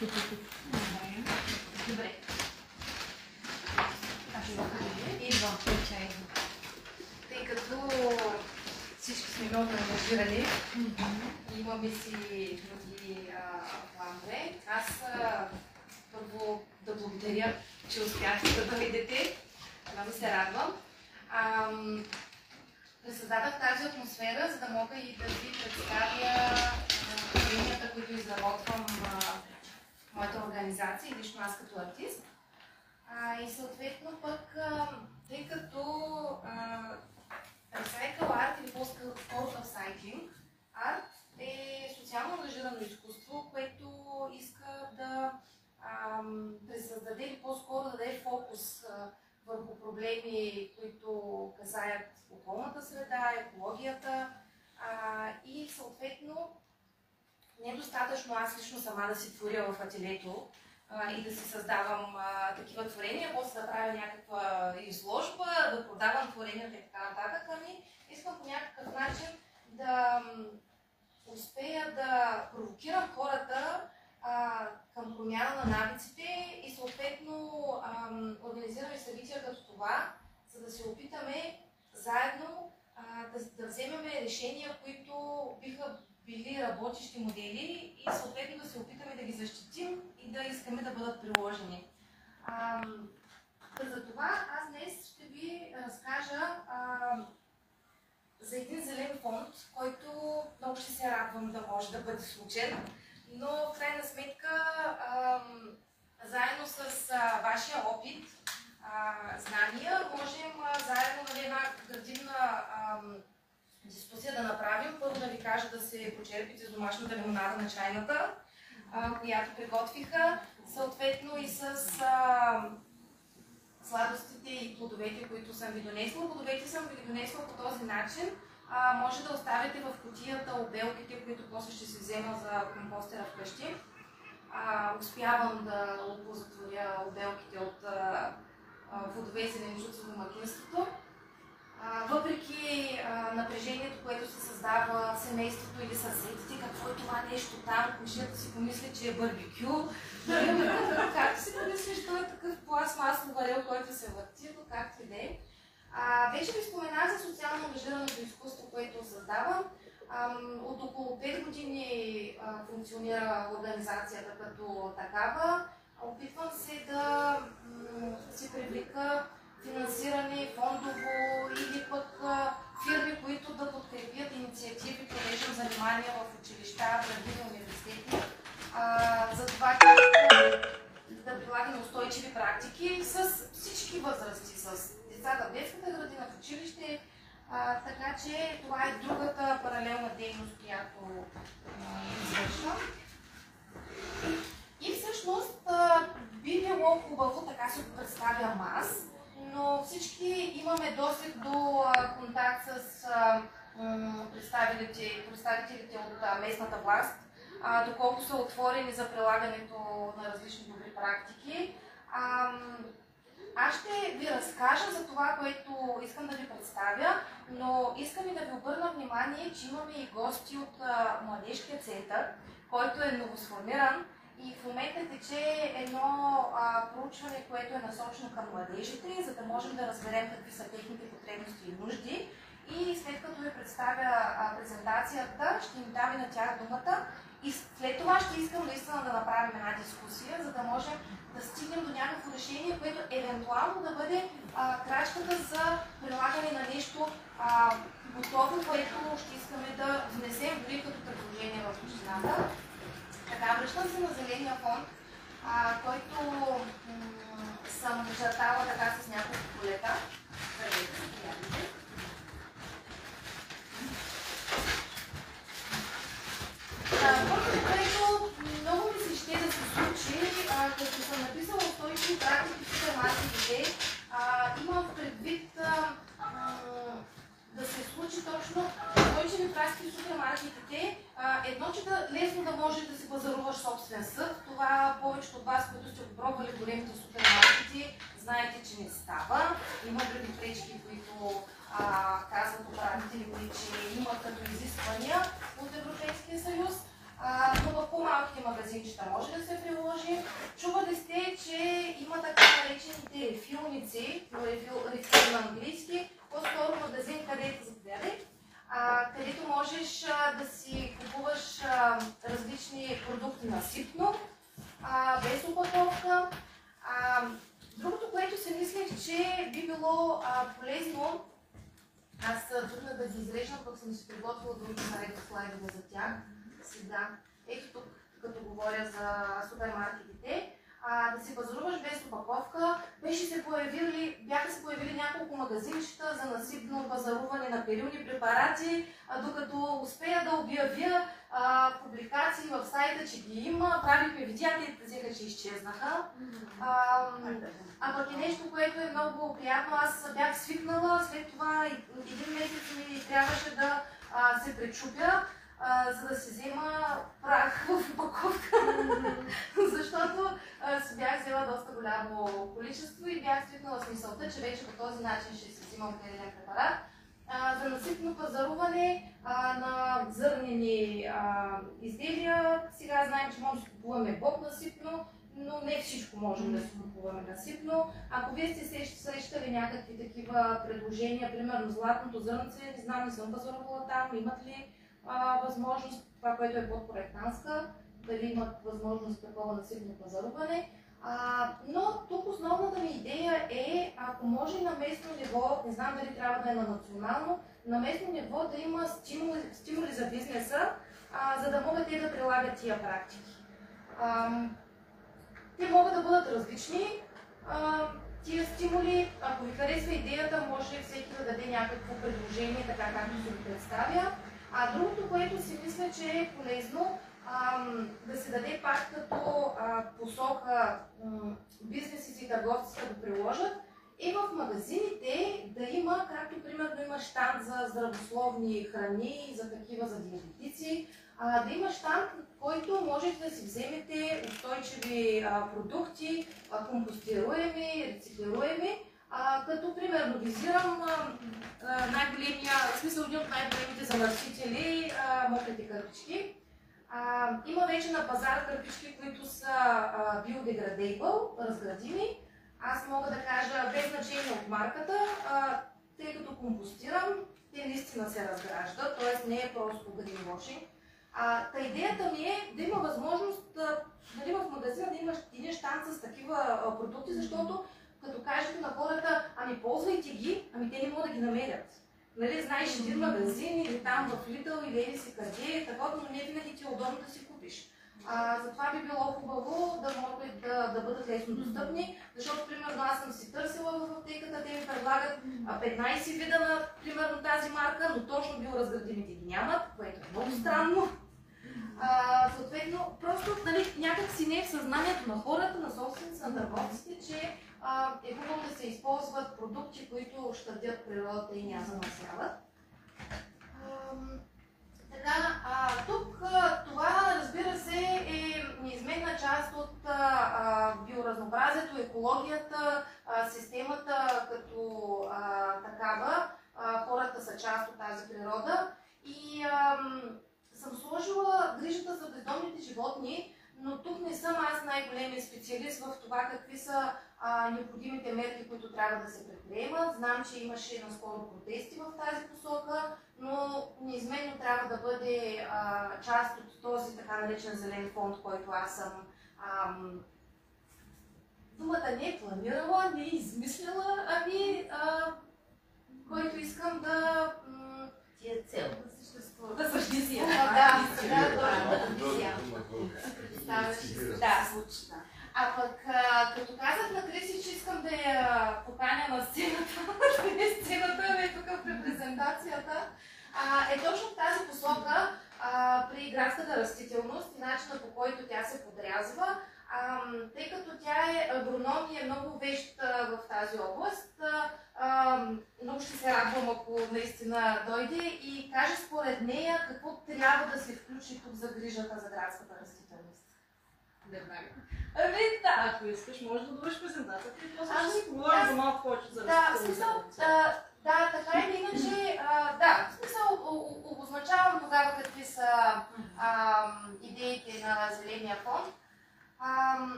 Добре. Идвам. Тъй като всички сме много ангажирани, имаме си други планове. Аз първо да благодаря, че успяхте да дойдете. Много се радвам. Създадах тази атмосфера, за да мога и да ви представя решенията, които изработвам в моята организация и лично аз като артист. И съответно пък, тъй като Recycle Art или по-скоро Upcycling Art е социално ангажирано изкуство, което иска да пресъздаде или по-скоро да даде фокус върху проблеми, които касаят околната среда, екологията и съответно не е достатъчно аз лично сама да си творя в ателието и да си създавам такива творения, после да правя някаква изложба, да продавам творенията и така нататък. Искам по някакъв начин да успея да провокирам хората към промяна на навиците и съответно организираме събития като това, за да се опитаме заедно да вземем решения, които биха били работещи модели и съответно да се опитаме да ги защитим и да искаме да бъдат приложени. За това аз днес ще ви разкажа за един зелен фонд, който много ще се радвам да може да бъде случен, но в крайна сметка заедно с вашия опит, знания, можем заедно на една градивна дискусия да направим. Първо да ви кажа да се почерпите с домашната лимонада на чайната, която приготвиха, съответно и с сладостите и плодовете, които съм ви донесла. Плодовете съм ви донесла по този начин. Може да оставите в кутията обелките, които после ще се взема за компостера вкъщи. Успявам да оползотворя обелките от плодове и зеленчуци в домакинството. Въпреки напрежението, което се създава в семейството или съседите, какво е това нещо там, кушията си помисли, че е барбекю. Както си помислиш, той е такъв пластмасов варел, който се върти, но както и да е. Вече ви споменах за социално ангажираното изкуство, което създавам. От около 5 години функционира организацията като такава. Опитвам се да си привлека финансиране фондово или пък фирми, които да подкрепят инициативи, провеждам занимания в училища, градини, университети, за това да прилагаме устойчиви практики с всички възрасти, с децата в детската градина, в училище, така че това е другата паралелна дейност, която извършвам. И всъщност би било хубаво, така се представям аз, но всички имаме досег до контакт с представителите от местната власт, доколко са отворени за прилагането на различни добри практики. Аз ще ви разкажа за това, което искам да ви представя, но искам и да ви обърна внимание, че имаме и гости от Младежкия център, който е новосформиран и в момента тече едно проучване, което е насочено към младежите, за да можем да разберем какви са техните потребности и нужди. И след като ви представя презентацията, ще им дам и на тях думата. И след това ще искам наистина да направим една дискусия, за да можем да стигнем до някакво решение, което евентуално да бъде крачката за прилагане на нещо готово, което ще искаме да внесем дори като предложение в общината. Така, връщам се на Зеления фонд, който съм чертала така с няколко полета. Първото, което много ми се ще да се случи, като съм написала устойчиви практики в супермаркетите, имам предвид да се случи точно устойчиви практики в супермаркетите. Едно, че лесно да можеш да си пазаруваш собствен съд. Това повечето от вас, които сте го пробвали в големите супермаркети, знаете, че не става. Има други пречки, които казват управителите, че имат като изисквания от Европейския съюз. Но в по-малките магазинчета може да се приложи. чували сте, че има така наречените рефилници, рефил на английски, по-скоро магазин, където заповядай, където можеш да си купуваш различни продукти насипно, без опаковка. Другото, което си мислех, че би било полезно, аз трудна да ги изреждам, пък съм си приготвила други слайдове за тях. Сега, ето тук, като говоря за супермаркетите, да си пазаруваш без опаковка. Бяха се появили няколко магазинчета за насипно пазаруване на перилни препарати, докато успея да обявя публикации в сайта, че ги има, правихме видеа, те взеха, че изчезнаха. Пък е нещо, което е много приятно. Аз бях свикнала, след това един месец ми трябваше да се пречупя, за да си взема прах в упаковка, защото си бях взела доста голямо количество и бях свикнала с мисълта, че вече по този начин ще си взимам перилен препарат. За насипно пазаруване на зърнени изделия. Сега знаем, че можем да си купуваме боб насипно, но не всичко можем да си купуваме насипно. Ако вие сте срещали някакви такива предложения, примерно златното зърнце, не знам, не съм пазарувала там, имат ли възможност, това, което е подпроектантска, дали имат възможност такова насипно пазаруване. Но тук основната ми идея е, ако може на местно ниво, не знам дали трябва да е на национално, на местно ниво да има стимули за бизнеса, за да могат те да прилагат тия практики. Те могат да бъдат различни. Тия стимули, ако ви харесва идеята, може всеки да даде някакво предложение, така както се го представя. Другото, което си мисля, че е полезно, да се даде пак като посока бизнесите и търговците да приложат, и в магазините да има, както примерно има щанд за здравословни храни, за такива за диабетици, да има щанд, който можете да си вземете устойчиви продукти, компостируеми, рециклируеми, като примерно визирам най-големия, в смисъл един от най-големите замърсители, мокрите кърпички. Има вече на пазара кърпички, които са biodegradable, разградими. Аз мога да кажа без значение от марката, тъй като компостирам, те наистина се разграждат, т.е. не е просто greenwashing. Идеята ми е да има възможност дали в магазина да имаш един щанд с такива продукти, защото като кажете на хората, ами ползвайте ги, ами те не могат да ги намерят. Нали, знаеш един магазин или там в Lidl или еди си къде, такова, но не винаги ти е удобно да си купиш. Затова би било хубаво да могат да бъдат лесно достъпни, защото примерно аз съм си търсила в аптеката, те ми предлагат 15 вида на примерно тази марка, но точно биоразградимите ги нямат, което е много странно. Съответно, просто нали, някак си не е в съзнанието на хората, на собственици, на търговците, че е хубаво да се използват продукти, които щадят природата и не замърсяват. Тук това, разбира се, е неизменна част от биоразнообразието, екологията, системата като такава. Хората са част от тази природа и съм сложила грижата за бездомните животни, но тук не съм аз най-големият специалист в това какви са необходимите мерки, които трябва да се предприемат. Знам, че имаше наскоро протести в тази посока, но неизменно трябва да бъде част от този така наречен зелен фонд, който аз съм думата не е планирала, не е измислила, ами който искам да ти е цел. Да съществува. Да, звучи. Пък, като казах на Криси, че искам да я поканя на сцената, сцената е тук при презентацията, е точно в тази посока при градската растителност и начина по който тя се подрязва, тъй като тя е агроном и е много вещ в тази област. Много ще се радвам, ако наистина дойде и каже според нея какво трябва да се включи тук за грижата за градската растителност. Да. Ако искаш, може да довършиш презентацията и после ще си поговорим за малко повече за растителност. Да, така или иначе, да, в смисъл обозначавам тогава какви са идеите на Зеления фонд.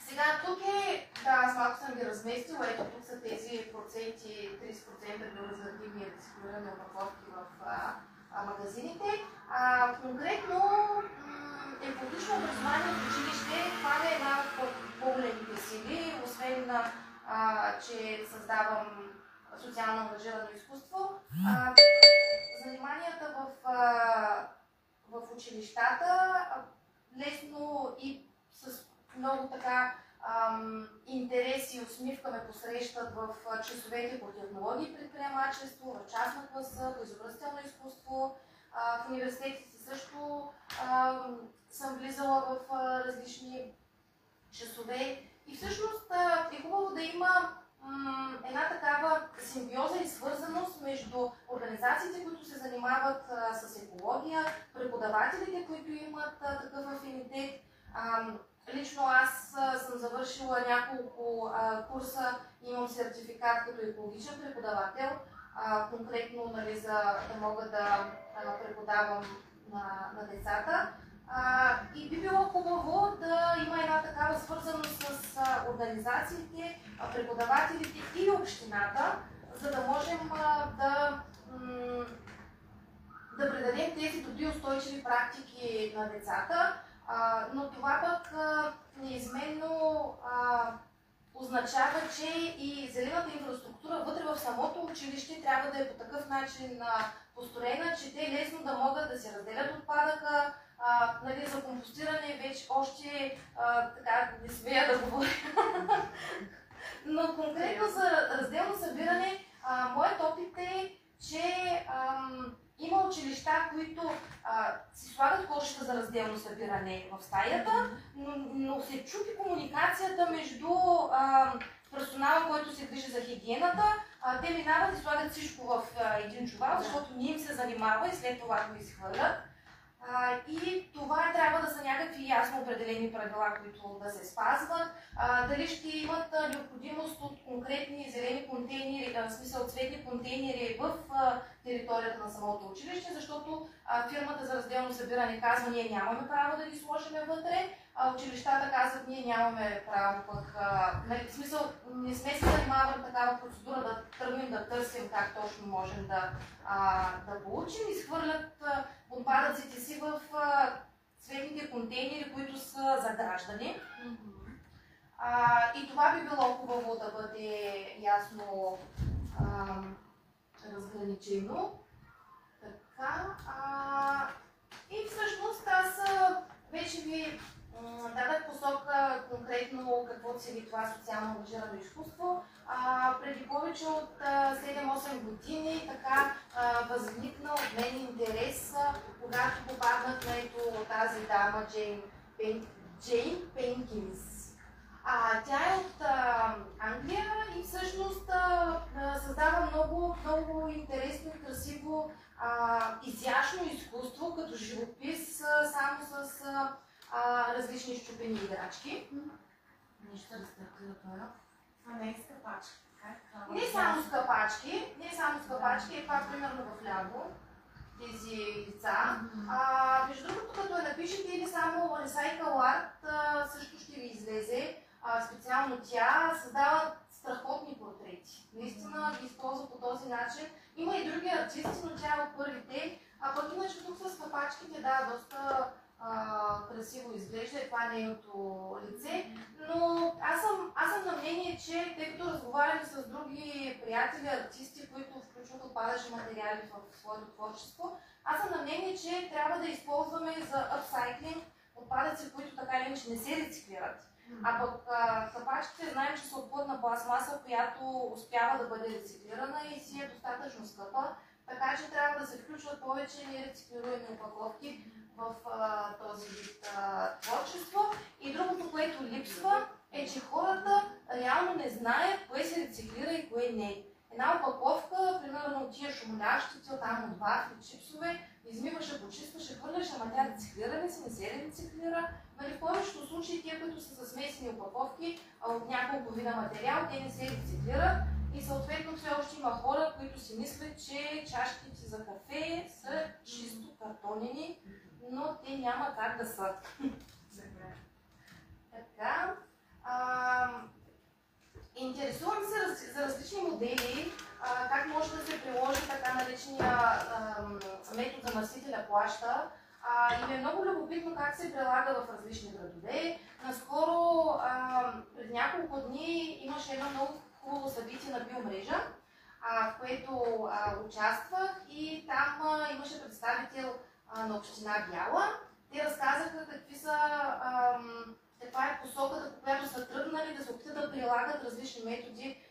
Сега тук е, да, аз малко съм ги разместила, ето тук са тези проценти, 30% биоразградими и рециклирани опаковки в магазините. Конкретно екологично образование в училище, това е една от по-големите сили, освен че създавам социално ангажирано изкуство. Заниманията в училищата лесно и с много така интерес и усмивка ме посрещат в часовете по технологии и предприемачество, в частна класа, по изобразително изкуство. В университетите също съм влизала в различни часове. И всъщност е хубаво да има една такава симбиоза и свързаност между организациите, които се занимават с екология, преподавателите, които имат такъв афинитет. Лично аз съм завършила няколко курса, имам сертификат като екологичен преподавател, конкретно нали, за да мога да преподавам на децата. И би било хубаво да има една такава свързаност с организациите, преподавателите и общината, за да можем да предадем тези добри устойчиви практики на децата. Но това пък неизменно означава, че и зелената инфраструктура вътре в самото училище трябва да е по такъв начин построена, че те лесно да могат да се разделят отпадъка. Нали, за компостиране вече още така не смея да говоря. Но конкретно за разделно събиране, моят опит е, че има училища, които си слагат кошета за разделно събиране в стаята, но се чупи комуникацията между персонала, който се грижи за хигиената. Те минават и слагат всичко в един чувал, защото не им се занимава и след това го изхвърлят. И това трябва да са някакви ясно определени правила, които да се спазват. Дали ще имат необходимост от конкретни зелени контейнери, в смисъл цветни контейнери в територията на самото училище, защото фирмата за разделно събиране казва, ние нямаме право да ги сложим вътре, училищата казват, ние нямаме право пък, в смисъл не сме се занимавали такава процедура да тръгнем да търсим как точно можем да получим и схвърлят отпадъците си в цветните контейнери, които са за граждани. И това би било хубаво да бъде ясно разграничено. Така, и всъщност аз вече ви дадах посока конкретно какво цели това социално ангажирано изкуство. Преди повече от 7-8 години така възникна от мен интерес, когато попаднах на ето тази дама Джейн Пенкинс. Тя е от Англия и всъщност създава много интересно и красиво изящно изкуство, като живопис, само с различни счупени играчки. Нещо рестартира това. Не е скъпачка. Не само скъпачки, това примерно в ляво, тези лица. Между другото, като я напишете или само Recycle Art, също ще ви излезе. Специално тя създава страхотни портрети. Наистина ги използва по този начин. Има и други артисти, но тя е от първите. Пък иначе тук с капачките, да, доста красиво изглежда, това е нейното лице, но аз съм на мнение, че тъй като разговаряме с други приятели, артисти, които включват отпадъчни материали в своето творчество, аз съм на мнение, че трябва да използваме за апсайклинг отпадъци, които така или иначе не се рециклират. А пък капачките знаем, че са от плътна пластмаса, която успява да бъде рециклирана и си е достатъчно скъпа, така че трябва да се включват повече нерециклируеми опаковки в този вид творчество. И другото, което липсва, е, че хората реално не знаят кое се рециклира и кое не. Една опаковка, примерно от тия шумолящите, там от вафли, чипсове, измиваше, почистваше, хвърляше, ама тя рециклира ли се, не се рециклира. Нали, в повечето случаи, тия, които са с смесени опаковки от няколко вида материал, те не се рециклират. И съответно все още има хора, които си мислят, че чашките за кафе са чисто картонени, но те няма как да са. Така. Интересувам се за различни модели, как може да се приложи така наречения метод замърсителя плаща. И ми е много любопитно как се прилага в различни градове. Наскоро, пред няколко дни, имаше едно много хубаво събитие на Биомрежа, в което участвах и там имаше представител на община Бяла. Те разказаха каква е посоката, по която са тръгнали да се опитат да прилагат различни методи,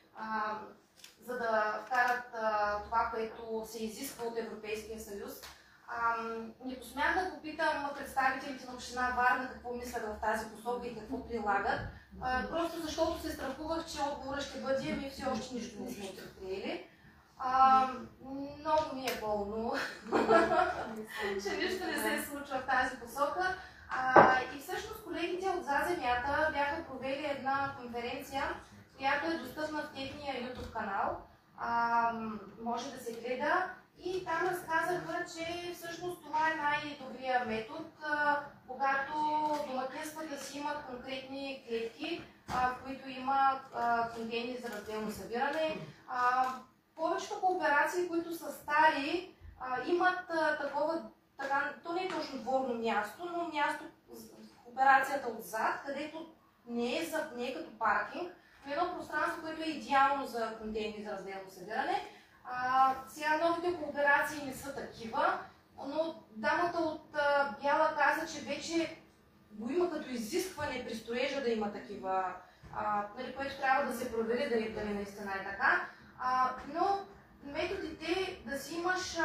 за да вкарат това, което се изисква от Европейския съюз. Не посмях да попитам представителите на община Варна какво мислят в тази посока и какво прилагат, просто защото се страхувах, че отговорът ще бъде, ми все още нищо не сме предприели. Много ми е болно, че нищо не се случва в тази посока. И всъщност колегите от За земята бяха провели една конференция, която е достъпна в техния YouTube канал. Може да се гледа. И там разказаха, че всъщност това е най-добрият метод, когато домакинствата си имат конкретни клетки, в които има контейнери за разделно събиране. Повечето кооперации, които са стари, имат такова, то не е точно дворно място, но място в операцията отзад, където не е като паркинг, но едно пространство, което е идеално за контейнери за разделно събиране. Сега новите кооперации не са такива, но дамата от Бяла каза, че вече го има като изискване при строежа да има такива, което трябва да се провери дали наистина е така. Но методите да си имаш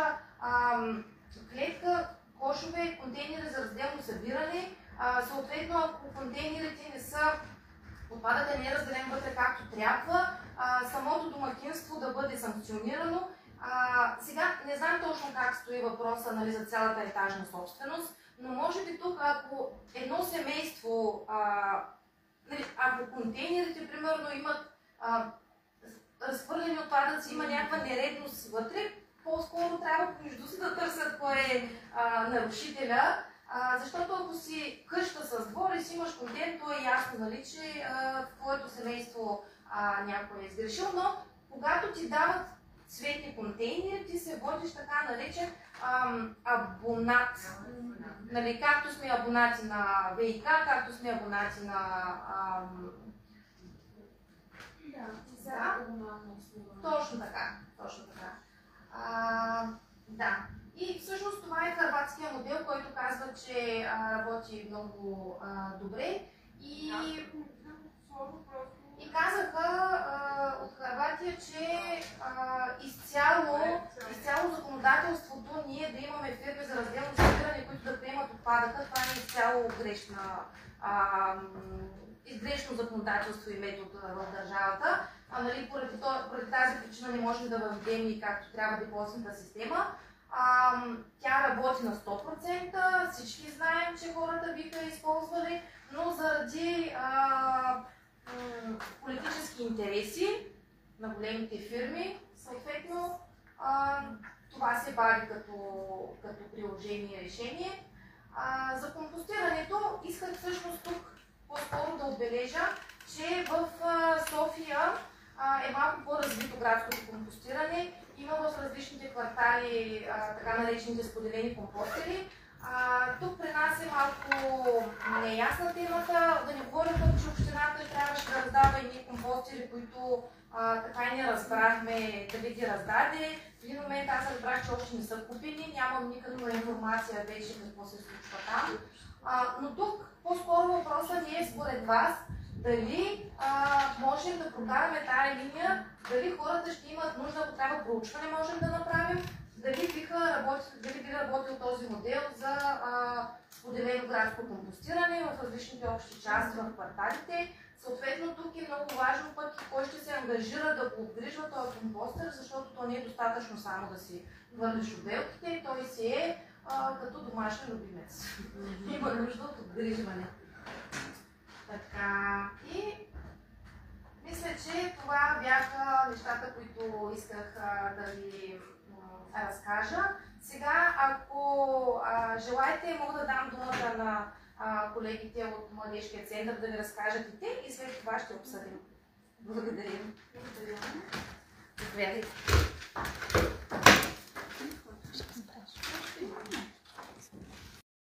клетка, кошове, контейнери за разделно събиране, съответно ако контейнерите не са, отпадъкът не е разделен вътре както трябва, самото домакинство да бъде санкционирано. Сега не знам точно как стои въпроса, нали, за цялата етажна собственост, но може би тук, ако едно семейство, ако контейнерите примерно имат разхвърлени отпадъци, има някаква нередност вътре, по-скоро трябва помежду си да търсят кой е нарушителя. Защото ако си къща с двор и си имаш контейнер, то е ясно, нали, че в твоето семейство някой е сгрешил, но когато ти дават цветни контейнери, ти се водиш така наречен абонат. Нали, както сме абонати на ВИК, както сме абонати на... Точно така. Да. И всъщност това е хърватския модел, който казва, че работи много добре. И казаха от Хърватия, че изцяло законодателството ние да имаме фирми за разделно събиране, които да приемат отпадъка, това е изцяло грешно законодателство и метод в държавата. Нали, поради тази причина не можем да въведем и както трябва депозитната система. Тя работи на 100%, всички знаем, че хората биха използвали, но заради политически интереси на големите фирми, съответно това се бави като приложение и решение. За компостирането исках всъщност тук по-скоро да отбележа, че в София е малко по-развито градското компостиране. Има в различните квартали така наречените споделени компостери. Тук при нас е малко неясна темата. Да не говорим, че общината трябваше да раздава едни компостери, които така и не разбрахме дали ги раздаде. В един момент аз разбрах, че още не са купени, нямам никаква информация вече какво се случва там. Но тук по-скоро въпросът не е според вас дали можем да прокараме тая линия, дали хората ще имат нужда, ако трябва проучване можем да направим, дали би работил този модел за споделено градско компостиране в различните общи части в кварталите. Съответно тук е много важно пък кой ще се ангажира да го обгрижва този компостер, защото то не е достатъчно само да си хвърлиш обелките, той си е като домашен любимец. Има нужда от обгрижване. Така, и мисля, че това бяха нещата, които исках да ви разкажа. Сега, ако желаете, мога да дам думата на колегите от Младежкия център да ви разкажат и те и след това ще обсъдим. Благодарим. Благодаря. Заповядайте.